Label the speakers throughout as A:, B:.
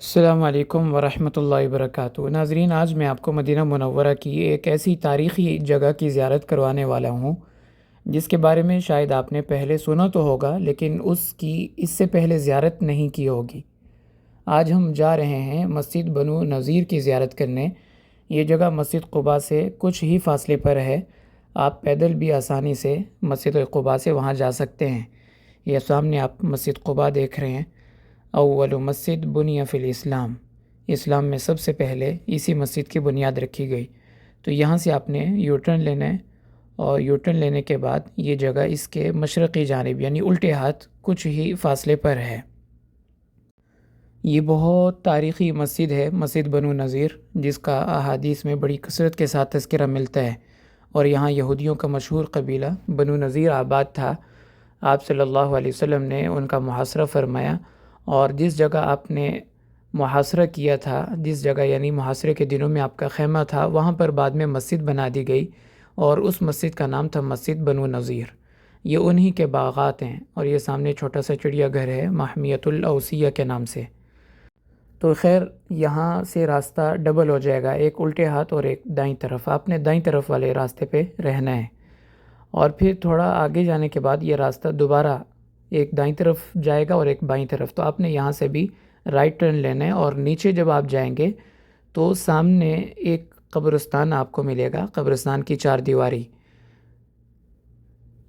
A: السلام علیکم ورحمۃ اللہ وبرکاتہ۔ ناظرین، آج میں آپ کو مدینہ منورہ کی ایک ایسی تاریخی جگہ کی زیارت کروانے والا ہوں جس کے بارے میں شاید آپ نے پہلے سنا تو ہوگا، لیکن اس سے پہلے زیارت نہیں کی ہوگی۔ آج ہم جا رہے ہیں مسجد بنو نذیر کی زیارت کرنے۔ یہ جگہ مسجد قباء سے کچھ ہی فاصلے پر ہے۔ آپ پیدل بھی آسانی سے مسجد قباء سے وہاں جا سکتے ہیں۔ یہ سامنے آپ مسجد قباء دیکھ رہے ہیں۔ اول مسجد بنی فی الاسلام، اسلام میں سب سے پہلے اسی مسجد کی بنیاد رکھی گئی۔ تو یہاں سے آپ نے یو ٹرن لینا ہے، اور یو ٹرن لینے کے بعد یہ جگہ اس کے مشرقی جانب یعنی الٹے ہاتھ کچھ ہی فاصلے پر ہے۔ یہ بہت تاریخی مسجد ہے، مسجد بنو نذیر، جس کا احادیث میں بڑی کثرت کے ساتھ تذکرہ ملتا ہے، اور یہاں یہودیوں کا مشہور قبیلہ بنو نذیر آباد تھا۔ آپ صلی اللہ علیہ وسلم نے ان کا محاصرہ فرمایا، اور جس جگہ آپ نے محاصرہ کیا تھا، جس جگہ یعنی محاصرے کے دنوں میں آپ کا خیمہ تھا، وہاں پر بعد میں مسجد بنا دی گئی، اور اس مسجد کا نام تھا مسجد بنو نذیر۔ یہ انہی کے باغات ہیں، اور یہ سامنے چھوٹا سا چڑیا گھر ہے محمیۃ الاوصیہ کے نام سے۔ تو خیر، یہاں سے راستہ ڈبل ہو جائے گا، ایک الٹے ہاتھ اور ایک دائیں طرف۔ آپ نے دائیں طرف والے راستے پہ رہنا ہے، اور پھر تھوڑا آگے جانے کے بعد یہ راستہ دوبارہ ایک دائیں طرف جائے گا اور ایک بائیں طرف۔ تو آپ نے یہاں سے بھی رائٹ ٹرن لینا ہے، اور نیچے جب آپ جائیں گے تو سامنے ایک قبرستان آپ کو ملے گا، قبرستان کی چار دیواری۔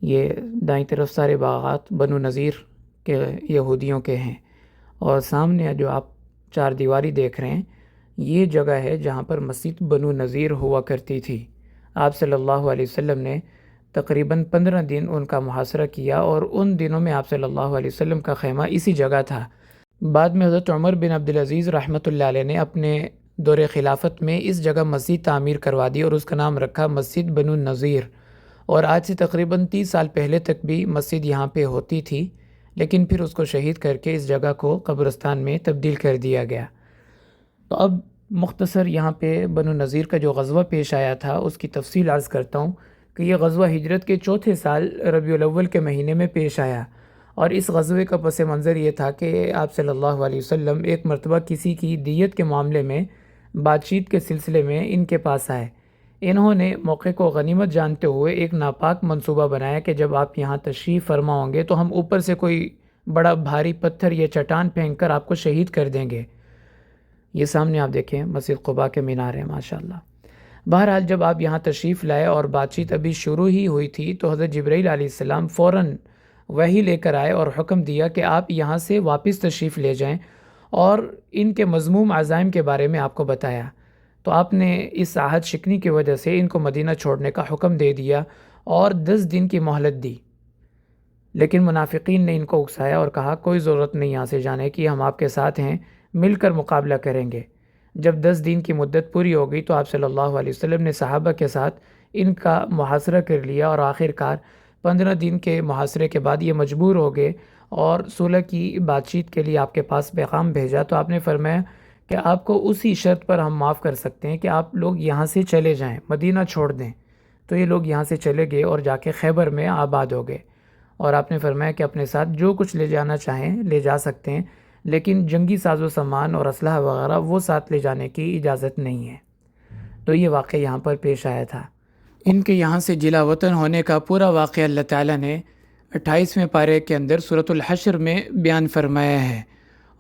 A: یہ دائیں طرف سارے باغات بنو نذیر کے یہودیوں کے ہیں، اور سامنے جو آپ چار دیواری دیکھ رہے ہیں، یہ جگہ ہے جہاں پر مسجد بنو نذیر ہوا کرتی تھی۔ آپ صلی اللہ علیہ وسلم نے تقریباً 15 دن ان کا محاصرہ کیا، اور ان دنوں میں آپ صلی اللہ علیہ وسلم کا خیمہ اسی جگہ تھا۔ بعد میں حضرت عمر بن عبدالعزیز رحمۃ اللہ علیہ نے اپنے دور خلافت میں اس جگہ مسجد تعمیر کروا دی، اور اس کا نام رکھا مسجد بنو نذیر۔ اور آج سے تقریباً 30 سال پہلے تک بھی مسجد یہاں پہ ہوتی تھی، لیکن پھر اس کو شہید کر کے اس جگہ کو قبرستان میں تبدیل کر دیا گیا۔ تو اب مختصر یہاں پہ بنو نذیر کا جو غزوہ پیش آیا تھا اس کی تفصیل عرض کرتا ہوں کہ یہ غزوہ ہجرت کے چوتھے سال ربیع الاول کے مہینے میں پیش آیا، اور اس غزوے کا پس منظر یہ تھا کہ آپ صلی اللہ علیہ وسلم ایک مرتبہ کسی کی دیت کے معاملے میں بات چیت کے سلسلے میں ان کے پاس آئے۔ انہوں نے موقع کو غنیمت جانتے ہوئے ایک ناپاک منصوبہ بنایا کہ جب آپ یہاں تشریف فرما ہوں گے تو ہم اوپر سے کوئی بڑا بھاری پتھر یا چٹان پھینک کر آپ کو شہید کر دیں گے۔ یہ سامنے آپ دیکھیں مسجد قباء کے مینار ہیں ماشاءاللہ۔ بہرحال جب آپ یہاں تشریف لائے اور بات چیت ابھی شروع ہی ہوئی تھی تو حضرت جبرائیل علیہ السلام فوراً وحی لے کر آئے اور حکم دیا کہ آپ یہاں سے واپس تشریف لے جائیں، اور ان کے مذموم عزائم کے بارے میں آپ کو بتایا۔ تو آپ نے اس عہد شکنی کی وجہ سے ان کو مدینہ چھوڑنے کا حکم دے دیا، اور 10 دن کی مہلت دی۔ لیکن منافقین نے ان کو اکسایا اور کہا کوئی ضرورت نہیں یہاں سے جانے کی، ہم آپ کے ساتھ ہیں، مل کر مقابلہ کریں گے۔ جب 10 دن کی مدت پوری ہو گئی تو آپ صلی اللہ علیہ وسلم نے صحابہ کے ساتھ ان کا محاصرہ کر لیا، اور آخر کار 15 دن کے محاصرے کے بعد یہ مجبور ہو گئے اور صلح کی بات چیت کے لیے آپ کے پاس پیغام بھیجا۔ تو آپ نے فرمایا کہ آپ کو اسی شرط پر ہم معاف کر سکتے ہیں کہ آپ لوگ یہاں سے چلے جائیں، مدینہ چھوڑ دیں۔ تو یہ لوگ یہاں سے چلے گئے اور جا کے خیبر میں آباد ہو گئے، اور آپ نے فرمایا کہ اپنے ساتھ جو کچھ لے جانا چاہیں لے جا سکتے ہیں، لیکن جنگی ساز و سامان اور اسلحہ وغیرہ وہ ساتھ لے جانے کی اجازت نہیں ہے۔ تو یہ واقعہ یہاں پر پیش آیا تھا۔ ان کے یہاں سے جلا وطن ہونے کا پورا واقعہ اللہ تعالیٰ نے 28ویں پارے کے اندر سورۃ الحشر میں بیان فرمایا ہے،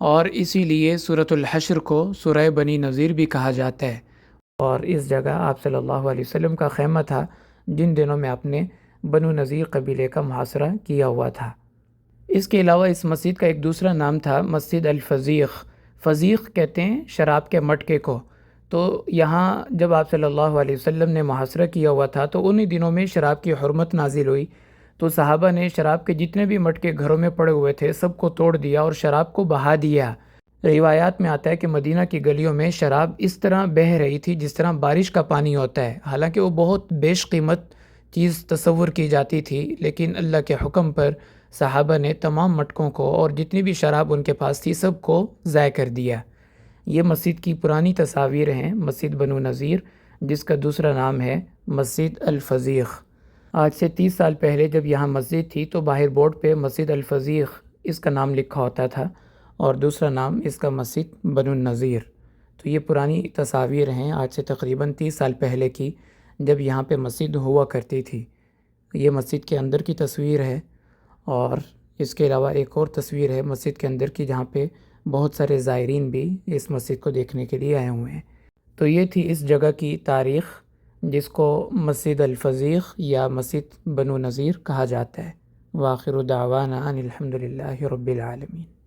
A: اور اسی لیے سورۃ الحشر کو سورہ بنی نذیر بھی کہا جاتا ہے۔ اور اس جگہ آپ صلی اللہ علیہ وسلم کا خیمہ تھا جن دنوں میں آپ نے بنو نذیر قبیلے کا محاصرہ کیا ہوا تھا۔ اس کے علاوہ اس مسجد کا ایک دوسرا نام تھا مسجد الفضیق۔ فضیق کہتے ہیں شراب کے مٹکے کو۔ تو یہاں جب آپ صلی اللہ علیہ وسلم نے محاصرہ کیا ہوا تھا تو انہی دنوں میں شراب کی حرمت نازل ہوئی، تو صحابہ نے شراب کے جتنے بھی مٹکے گھروں میں پڑے ہوئے تھے سب کو توڑ دیا اور شراب کو بہا دیا۔ روایات میں آتا ہے کہ مدینہ کی گلیوں میں شراب اس طرح بہہ رہی تھی جس طرح بارش کا پانی ہوتا ہے، حالانکہ وہ بہت بیش قیمت چیز تصور کی جاتی تھی، لیکن اللہ کے حکم پر صحابہ نے تمام مٹکوں کو اور جتنی بھی شراب ان کے پاس تھی سب کو ضائع کر دیا۔ یہ مسجد کی پرانی تصاویر ہیں، مسجد بنو نذیر، جس کا دوسرا نام ہے مسجد الفضیق۔ آج سے 30 سال پہلے جب یہاں مسجد تھی تو باہر بورڈ پہ مسجد الفضیق اس کا نام لکھا ہوتا تھا، اور دوسرا نام اس کا مسجد بنو النذیر۔ تو یہ پرانی تصاویر ہیں آج سے تقریباً 30 سال پہلے کی، جب یہاں پہ مسجد ہوا کرتی تھی۔ یہ مسجد کے اندر کی تصویر ہے، اور اس کے علاوہ ایک اور تصویر ہے مسجد کے اندر کی، جہاں پہ بہت سارے زائرین بھی اس مسجد کو دیکھنے کے لیے آئے ہوئے ہیں۔ تو یہ تھی اس جگہ کی تاریخ، جس کو مسجد الفضیق یا مسجد بنو نذیر کہا جاتا ہے۔ وآخر دعوانا ان الحمد للہ رب العالمین۔